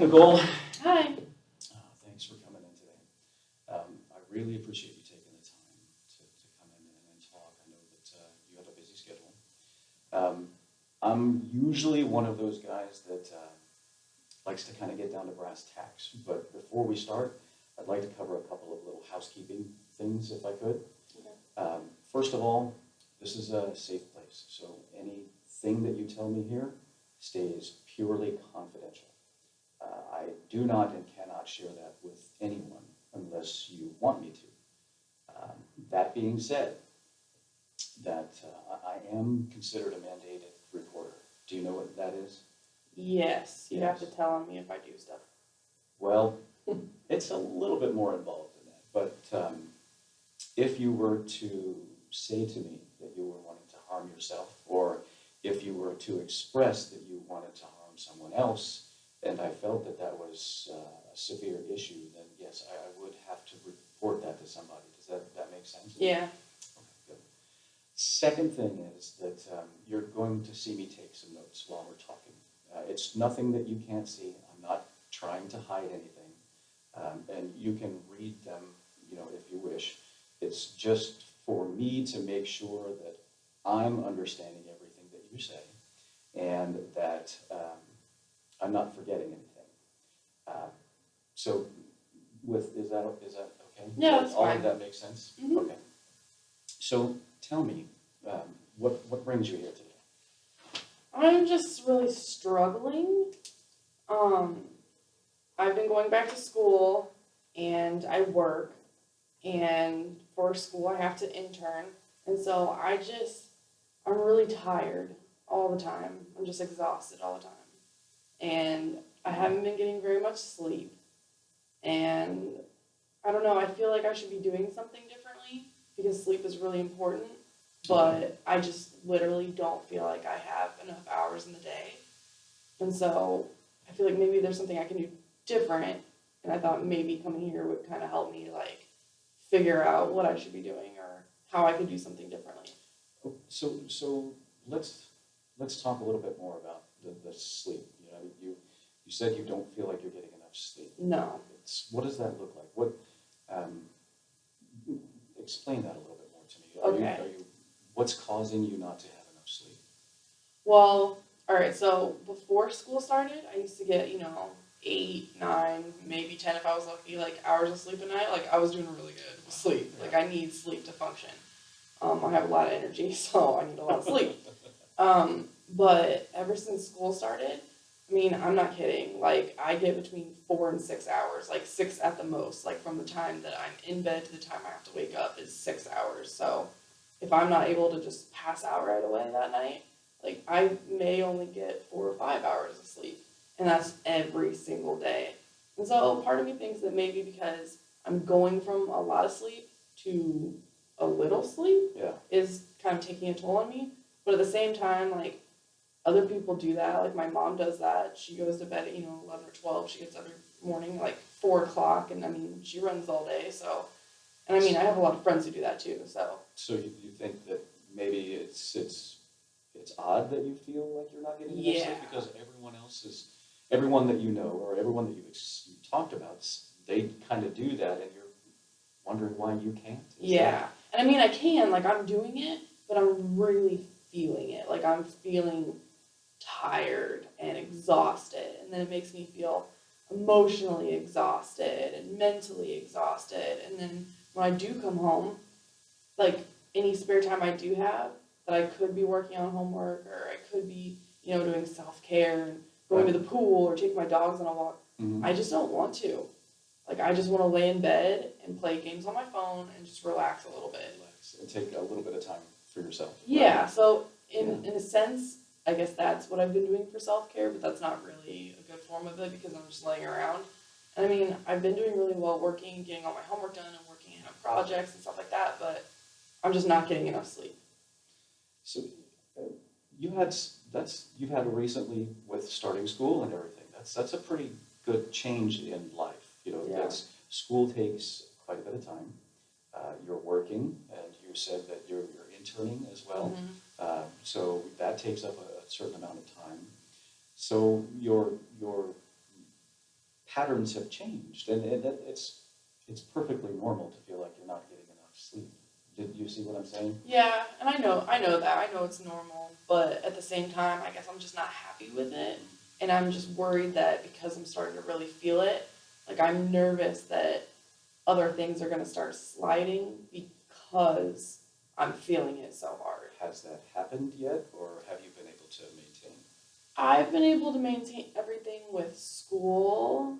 Nicole. Hi. Thanks for coming in today. I really appreciate you taking the time to come in and talk. I know that you have a busy schedule. I'm usually one of those guys that likes to kind of get down to brass tacks. But before we start, I'd like to cover a couple of little housekeeping things if I could. Okay. First of all, this is a safe place. So anything that you tell me here stays purely confidential. I do not and cannot share that with anyone unless you want me to. That being said, that I am considered a mandated reporter. Do you know what that is? Yes, you have to Yes. tell me if I do stuff. Well, it's a little bit more involved than that. But if you were to say to me that you were wanting to harm yourself, or if you were to express that you wanted to harm someone else, and I felt that that was a severe issue, then yes, I would have to report that to somebody. Does that make sense? Yeah. Okay, good. Second thing is that you're going to see me take some notes while we're talking. It's nothing that you can't see. I'm not trying to hide anything. And you can read them, if you wish. It's just for me to make sure that I'm understanding everything that you say and that I'm not forgetting anything. So is that okay? Yeah, that's all fine. of that makes sense? Mhm. Okay. So tell me, what brings you here today? I'm just really struggling. I've been going back to school and I work, and for school I have to intern, and so I'm really tired all the time. I'm just exhausted all the time. And I haven't been getting very much sleep. And I don't know, I feel like I should be doing something differently because sleep is really important, but I just literally don't feel like I have enough hours in the day. And so I feel like maybe there's something I can do different, and I thought maybe coming here would kind of help me like figure out what I should be doing or how I could do something differently. So let's talk a little bit more about the sleep. You said you don't feel like you're getting enough sleep. No. What does that look like? Um, explain that a little bit more to me. Okay. What's causing you not to have enough sleep? Well, all right, so before school started, I used to get, 8, 9, maybe 10 if I was lucky, like hours of sleep a night. Like I was doing really good with sleep. Like I need sleep to function. I have a lot of energy, so I need a lot of sleep. But ever since school started, I mean, I'm not kidding. Like I get between 4 and 6 hours, like 6 at the most. Like from the time that I'm in bed to the time I have to wake up is 6 hours. So if I'm not able to just pass out right away that night, like I may only get 4 or 5 hours of sleep, and that's every single day. And so part of me thinks that maybe because I'm going from a lot of sleep to a little sleep Yeah. is kind of taking a toll on me. But at the same time, like other people do that. Like my mom does that. She goes to bed at 11 or 12. She gets up every morning like 4 o'clock, and I mean she runs all day. So, and I mean I have a lot of friends who do that too. So you think that maybe it's odd that you feel like you're not getting enough Yeah. sleep because everyone that you know or everyone that you talked about, they kind of do that, and you're wondering why you can't. Yeah. And I mean, I can, like, I'm doing it, but I'm really feeling it. Like, I'm feeling tired and exhausted. And then it makes me feel emotionally exhausted and mentally exhausted. And then when I do come home, like, any spare time I do have that I could be working on homework or I could be, doing self-care and going to the pool or taking my dogs on a walk, Mm-hmm. I just don't want to. Like, I just want to lay in bed and play games on my phone and just relax a little bit. Relax and take a little bit of time for yourself. Yeah, Right? so in a sense, I guess that's what I've been doing for self-care, but that's not really a good form of it because I'm just laying around. And I mean, I've been doing really well working, getting all my homework done and working on projects and stuff like that, but I'm just not getting enough sleep. So you've had recently with starting school and everything. That's a pretty good change in life. Yeah. School takes quite a bit of time. You're working, and you said that you're interning as well. Mm-hmm. So that takes up a certain amount of time. So your patterns have changed, and it's perfectly normal to feel like you're not getting enough sleep. Did you see what I'm saying? Yeah, and I know that. I know it's normal, but at the same time, I guess I'm just not happy with it. And I'm just worried that because I'm starting to really feel it, like I'm nervous that other things are going to start sliding because I'm feeling it so hard. Has that happened yet, or have you been able to maintain? I've been able to maintain everything with school.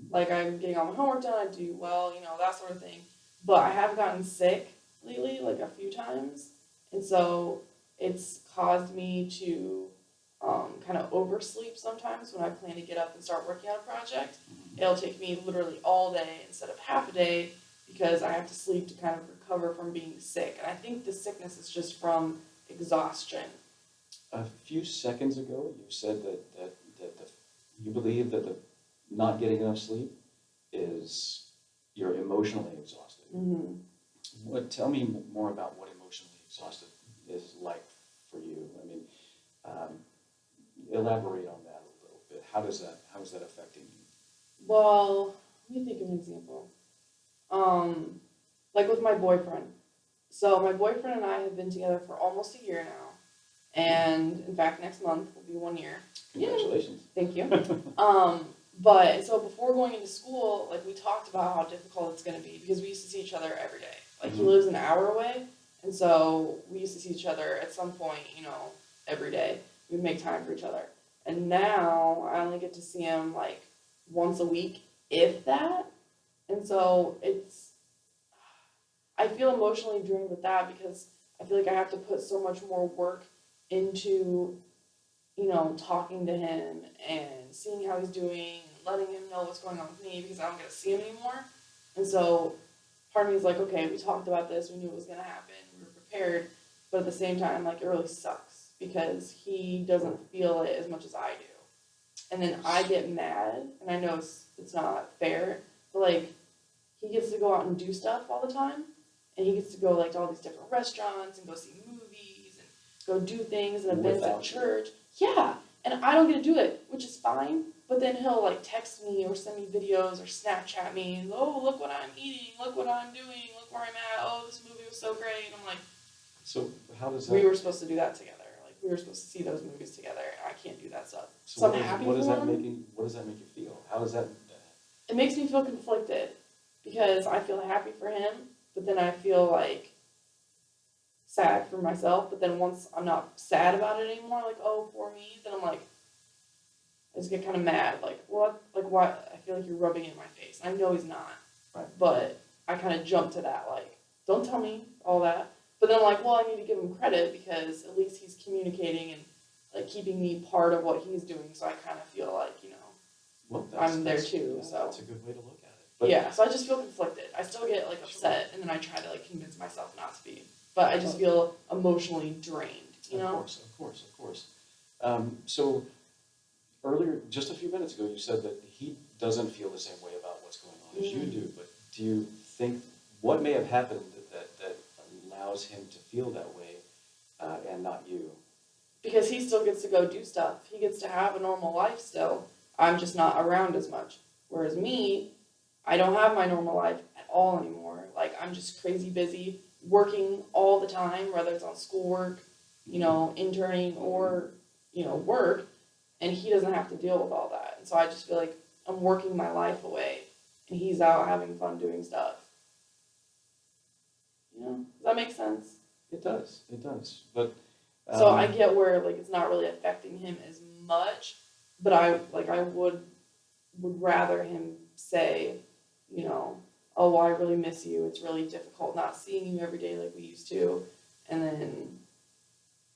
Like I'm getting all my homework done, I do well, that sort of thing. But I have gotten sick lately, like a few times. And so it's caused me to kind of oversleep sometimes when I plan to get up and start working on a project. It'll take me literally all day instead of half a day because I have to sleep to kind of recover from being sick. And I think the sickness is just from exhaustion. A few seconds ago, you said you believe that the not getting enough sleep is you're emotionally exhausted. Tell me more about what emotionally exhausted is like for you. I mean, elaborate on that a little bit. How is that affecting you? Well, let me think of an example. Like with my boyfriend. So my boyfriend and I have been together for almost a year now. And in fact, next month will be 1 year. Congratulations. Thank you. But so before going into school, like we talked about how difficult it's going to be because we used to see each other every day. Like he lives an hour away, and so we used to see each other at some point, every day. We'd make time for each other. And now I only get to see him like once a week, if that. And so I feel emotionally drained with that because I feel like I have to put so much more work into, talking to him and seeing how he's doing and letting him know what's going on with me because I don't get to see him anymore. And so part of me is like, okay, we talked about this, we knew it was going to happen, we were prepared, but at the same time, like, it really sucks because he doesn't feel it as much as I do. And then I get mad, and I know it's not fair, but, like, he gets to go out and do stuff all the time, and he gets to go, like, to all these different restaurants and go see movies and go do things and events at church. Yeah, and I don't get to do it, which is fine, but then he'll, like, text me or send me videos or Snapchat me, and, oh, look what I'm eating, look what I'm doing, look where I'm at, oh, this movie was so great, and I'm like, so how does that... We were supposed to do that together. Like, we were supposed to see those movies together, and I can't do that stuff. So I'm happy for him. What does that make you feel? How does that... It makes me feel conflicted because I feel happy for him, but then I feel, like, sad for myself. But then once I'm not sad about it anymore, like, oh, poor me, then I'm like, I just get kind of mad. Like, what? Like, why? I feel like you're rubbing it in my face. I know he's not. Right. But I kind of jump to that, like, don't tell me all that. But then I'm like, well, I need to give him credit because at least he's communicating and, like, keeping me part of what he's doing. So I kind of feel like, well, I'm there too. So that's a good way to look at it. But yeah, so I just feel conflicted. I still get, like, upset, and then I try to, like, convince myself not to be. But I just feel emotionally drained, Of course. So earlier, just a few minutes ago, you said that he doesn't feel the same way about what's going on as you do. But do you think what may have happened that allows him to feel that way and not you? Because he still gets to go do stuff. He gets to have a normal life still. I'm just not around as much. Whereas me, I don't have my normal life at all anymore. Like, I'm just crazy busy, working all the time, whether it's on schoolwork, interning, or, work, and he doesn't have to deal with all that. And so I just feel like I'm working my life away, and he's out having fun doing stuff. Does that make sense? It does. But so I get where, like, it's not really affecting him as much, but I would rather him say, oh, I really miss you. It's really difficult not seeing you every day like we used to. And then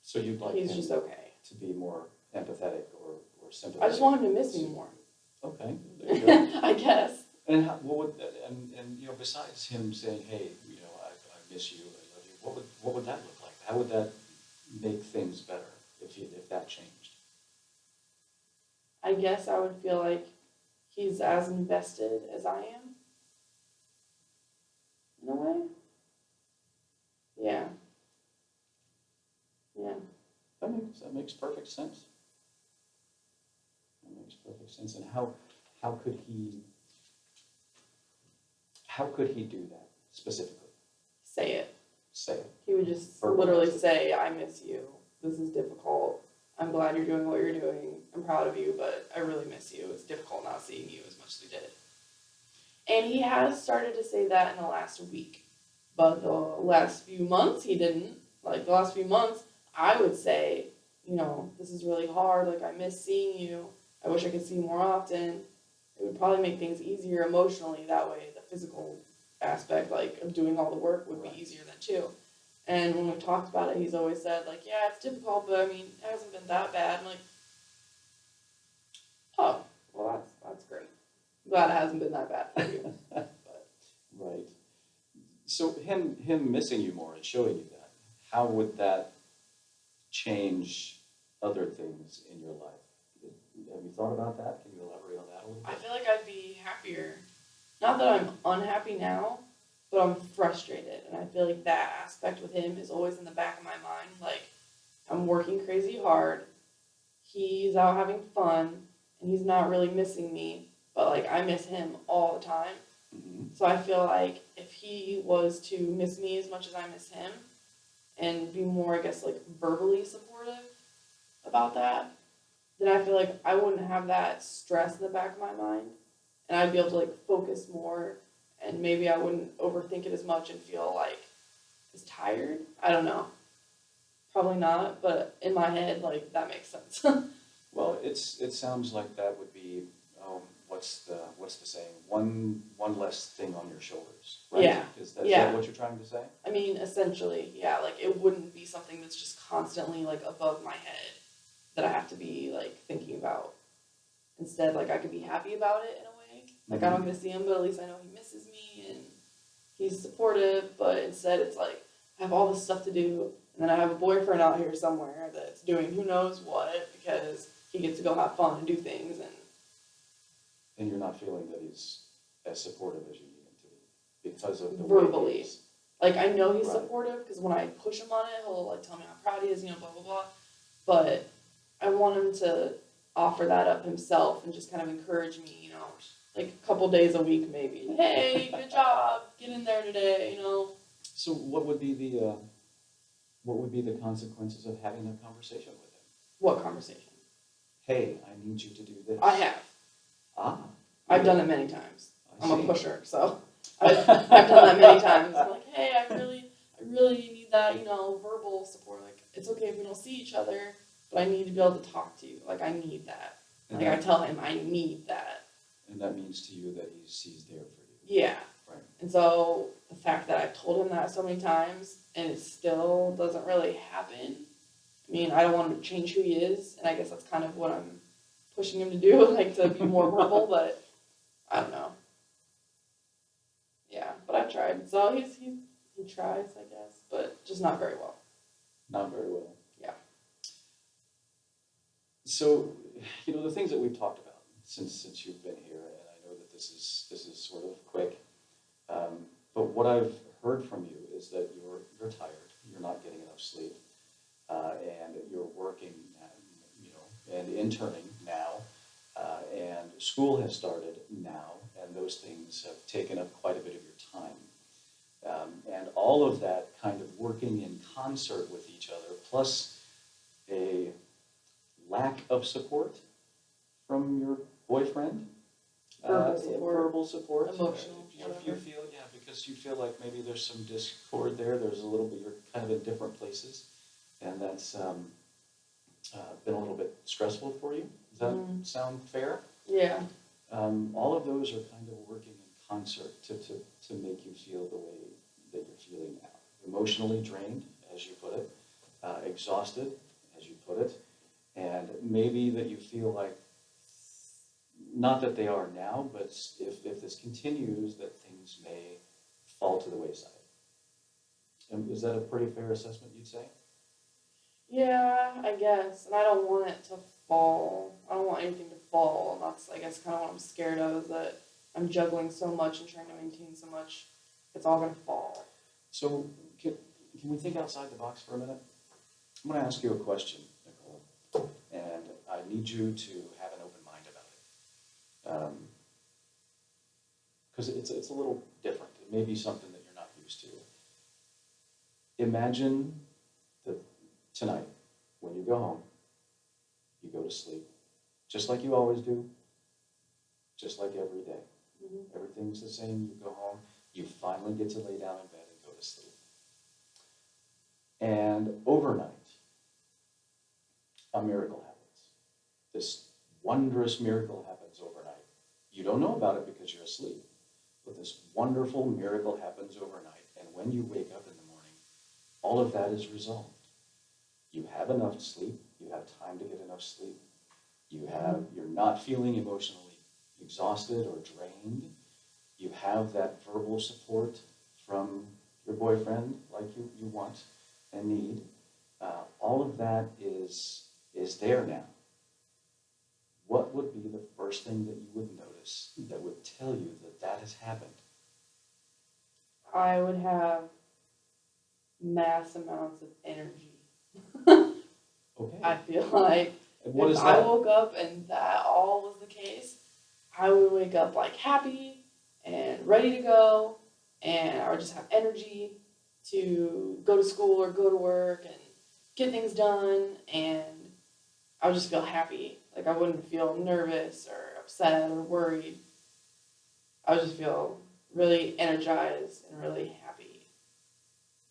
so you'd like he's him just okay to be more empathetic or sympathetic. I just want him to miss me more. Okay, there you go. I guess. And besides him saying, hey, I miss you, I love you, what would that look like? How would that make things better if that changed? I guess I would feel like he's as invested as I am. In a way. Yeah. That makes perfect sense. And how could he, how could he do that specifically? Say it. Say it. He would just Verbalize literally it. say, I miss you. This is difficult. I'm glad you're doing what you're doing. I'm proud of you, but I really miss you. It's difficult not seeing you as much as we did. And he has started to say that in the last week. But the last few months, he didn't. Like, the last few months, I would say, you know, this is really hard. Like, I miss seeing you. I wish I could see you more often. It would probably make things easier emotionally. That way, the physical aspect, like, of doing all the work would be easier then, too. And when we talked about it, he's always said, like, yeah, it's difficult, but, I mean, it hasn't been that bad. I'm like, oh, well, that's great. I'm glad it hasn't been that bad for you. But, Right. So him missing you more and showing you that, how would that change other things in your life? Have you thought about that? Can you elaborate on that a little I bit? feel like I'd be happier. Not that I'm unhappy now, but I'm frustrated. And I feel like that aspect with him is always in the back of my mind. Like, I'm working crazy hard. He's out having fun, and he's not really missing me. But, like, I miss him all the time. Mm-hmm. So I feel like if he was to miss me as much as I miss him, and be more, I guess, like, verbally supportive about that, then I feel like I wouldn't have that stress in the back of my mind, and I'd be able to like focus more, and maybe I wouldn't overthink it as much and feel like as tired. I don't know. Probably not, but in my head, like that makes sense. Well, it sounds like that would be, what's the saying? One less thing on your shoulders, right? Yeah. Is that Yeah. what you're trying to say? I mean, essentially, yeah. Like it wouldn't be something that's just constantly like above my head that I have to be like thinking about. Instead, like I could be happy about it in a way. Like I don't get to see him, but at least I know he misses me and he's supportive. But instead, it's like I have all this stuff to do, and then I have a boyfriend out here somewhere that's doing who knows what because he gets to go have fun and do things. And you're not feeling that he's as supportive as you need him to be because of the Verbally. way he is. Like I know he's Right. supportive because when I push him on it, he'll like tell me how proud he is, you know, blah blah blah. But I want him to offer that up himself and just kind of encourage me, you know, like a couple days a week maybe. Hey, good job, get in there today, you know. So what would be the consequences of having that conversation with him? What conversation? Hey, I need you to do this. I have. I've I've done it many times. I'm a see. pusher, so I've done that many times. I'm like, hey, I really need that, you know, verbal support. Like, it's okay if we don't see each other, but I need to be able to talk to you. Like, I need that. And Like, I tell him I need that. And that means to you that he's there for you. Yeah. Right. And so the fact that I've told him that so many times and it still doesn't really happen. I mean, I don't want him to change who he is, and I guess that's kind of what I'm pushing him to do, like to be more verbal, but I don't know. Yeah, but I've tried. So he tries, I guess, but just not very well. Not very well. Yeah. So, the things that we've talked about since you've been here, and I know that this is sort of quick, but what I've heard from you is that you're tired, you're not getting enough sleep, and you're working, and interning now, and school has started now, and those things have taken up quite a bit of your time. And all of that kind of working in concert with each other, plus a lack of support from your boyfriend. Verbal support. Emotional, You whatever. feel, because you feel like maybe there's some discord there. There's a little bit, you're kind of in different places. And that's been a little bit stressful for you. Does that sound fair? Yeah. All of those are kind of working in concert to make you feel the way that you're feeling now. Emotionally drained, as you put it, exhausted, as you put it, and maybe that you feel like, not that they are now, but if this continues, that things may fall to the wayside. And is that a pretty fair assessment, you'd say? Yeah, I guess. And I don't want it to fall. I don't want anything to fall. That's, I guess, kind of what I'm scared of, is that I'm juggling so much and trying to maintain so much, it's all going to fall. So can we think outside the box for a minute? I'm going to ask you a question, Nicole, and I need you to have an open mind about it. because it's a little different. It may be something that you're not used to. Imagine that tonight, when you go home, you go to sleep, just like you always do, just like every day. Mm-hmm. Everything's the same. You go home, you finally get to lay down in bed and go to sleep. And overnight, a miracle happens. This wondrous miracle happens overnight. You don't know about it because you're asleep, but this wonderful miracle happens overnight. And when you wake up in the morning, all of that is resolved. You have enough sleep. You have time to get enough sleep. You're not feeling emotionally exhausted or drained. You have that verbal support from your boyfriend like you want and need. All of that is there now. What would be the first thing that you would notice that would tell you that that has happened? I would have mass amounts of energy. Okay. I feel like And what if is I that? woke up and that all was the case, I would wake up like happy and ready to go, and I would just have energy to go to school or go to work and get things done, and I would just feel happy. Like I wouldn't feel nervous or upset or worried. I would just feel really energized and really happy.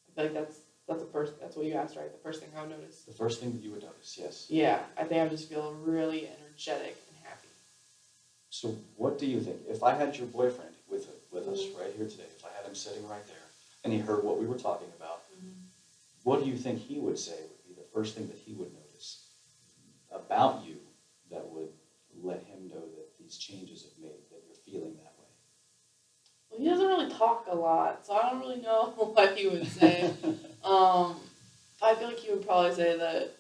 I feel like that's what you asked, right? The first thing I would notice. The first thing that you would notice, yes. Yeah, I think I would just feel really energetic and happy. So what do you think? If I had your boyfriend with us Mm-hmm. right here today, if I had him sitting right there, and he heard what we were talking about, Mm-hmm. what do you think he would say would be the first thing that he would notice about you that would let him know that these changes have made, that you're feeling that way? Well, he doesn't really talk a lot, so I don't really know what he would say. I feel like he would probably say that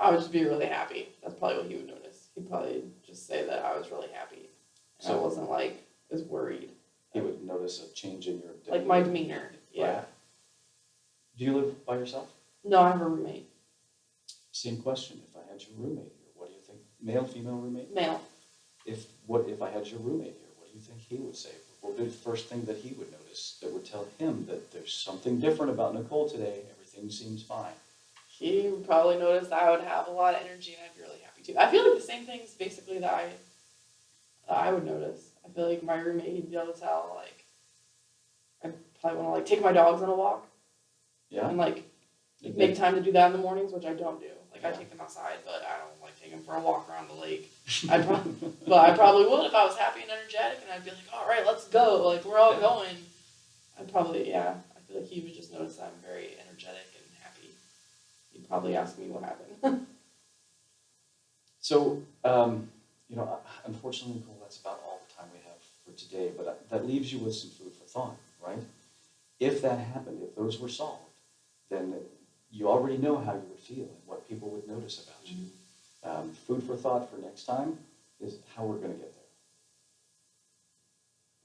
I would just be really happy. That's probably what he would notice. He'd probably just say that I was really happy, and I wasn't like as worried. He would notice a change in your demeanor. Like my demeanor, yeah. Right. Do you live by yourself? No, I have a roommate. Same question. If I had your roommate here, what do you think? Male, female roommate? Male. If I had your roommate here, what do you think he would say? What would be the first thing that he would notice that would tell him that there's something different about Nicole today? Everything seems fine. He would probably notice that I would have a lot of energy and I'd be really happy too. I feel like the same things basically that I would notice. I feel like my roommate, he'd be able to tell, like, I probably want to, like, take my dogs on a walk. Yeah? And, like, make time to do that in the mornings, which I don't do. Like, I take them outside, but I don't, like, take them for a walk around the lake. But I probably would if I was happy and energetic, and I'd be like, all right, let's go. Like, we're all going. I'd probably, yeah. I feel like he would just notice that I'm very energetic and happy. He'd probably ask me what happened. So, unfortunately, Nicole, that's about all the time we have for today, but that leaves you with some food for thought, right? If that happened, if those were solved, then you already know how you would feel and what people would notice about you. Food for thought for next time is how we're going to get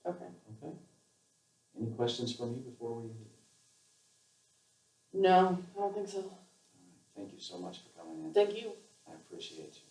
there. Okay. Okay? Any questions for me before we leave? No, I don't think so. All right. Thank you so much for coming in. Thank you. I appreciate you.